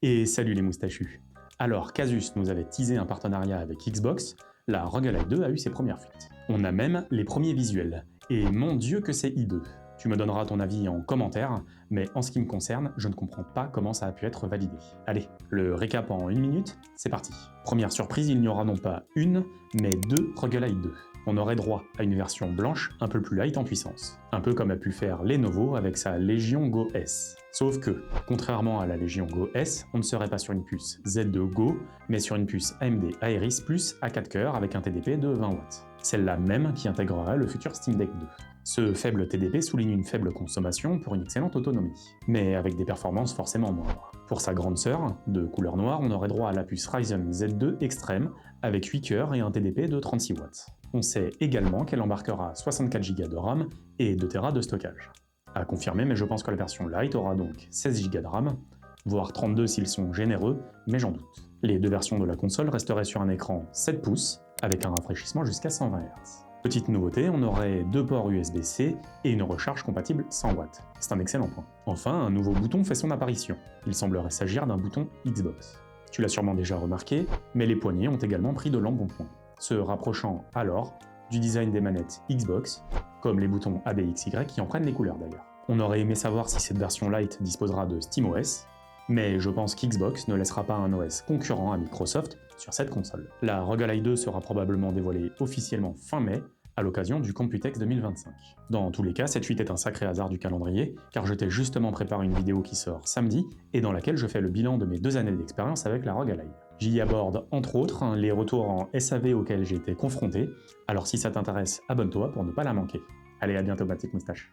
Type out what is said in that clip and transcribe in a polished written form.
Et salut les moustachus. Alors Casus nous avait teasé un partenariat avec Xbox, la Rogue Ally 2 a eu ses premières fuites. On a même les premiers visuels, et mon dieu que c'est hideux. Tu me donneras ton avis en commentaire, mais en ce qui me concerne, je ne comprends pas comment ça a pu être validé. Allez, le récap en 1 minute, c'est parti. Première surprise, il n'y aura non pas une, mais 2 Rogue Ally 2. On aurait droit à une version blanche un peu plus light en puissance, un peu comme a pu faire Lenovo avec sa Legion Go S. Sauf que, contrairement à la Legion Go S, on ne serait pas sur une puce Z2 Go, mais sur une puce AMD Aeris Plus à 4 cœurs avec un TDP de 20 watts. Celle-là même qui intégrerait le futur Steam Deck 2. Ce faible TDP souligne une faible consommation pour une excellente autonomie, mais avec des performances forcément moindres. Pour sa grande sœur, de couleur noire, on aurait droit à la puce Ryzen Z2 Extreme avec 8 cœurs et un TDP de 36 watts. On sait également qu'elle embarquera 64 Go de RAM et 2 Tera de stockage. À confirmer, mais je pense que la version Lite aura donc 16 Go de RAM, voire 32 s'ils sont généreux, mais j'en doute. Les deux versions de la console resteraient sur un écran 7 pouces, avec un rafraîchissement jusqu'à 120 Hz. Petite nouveauté, on aurait 2 ports USB-C et une recharge compatible 100 watts. C'est un excellent point. Enfin, un nouveau bouton fait son apparition. Il semblerait s'agir d'un bouton Xbox. Tu l'as sûrement déjà remarqué, mais les poignées ont également pris de l'embonpoint, se rapprochant alors du design des manettes Xbox, comme les boutons A, B, X, Y qui en prennent les couleurs d'ailleurs. On aurait aimé savoir si cette version Lite disposera de SteamOS, mais je pense qu'Xbox ne laissera pas un OS concurrent à Microsoft sur cette console. La Rogue Ally 2 sera probablement dévoilée officiellement fin mai, à l'occasion du Computex 2025. Dans tous les cas, cette fuite est un sacré hasard du calendrier, car je t'ai justement préparé une vidéo qui sort samedi, et dans laquelle je fais le bilan de mes 2 années d'expérience avec la Rogue Ally. J'y aborde entre autres les retours en SAV auxquels j'ai été confronté, alors si ça t'intéresse, abonne-toi pour ne pas la manquer. Allez, à bientôt ma petite moustache.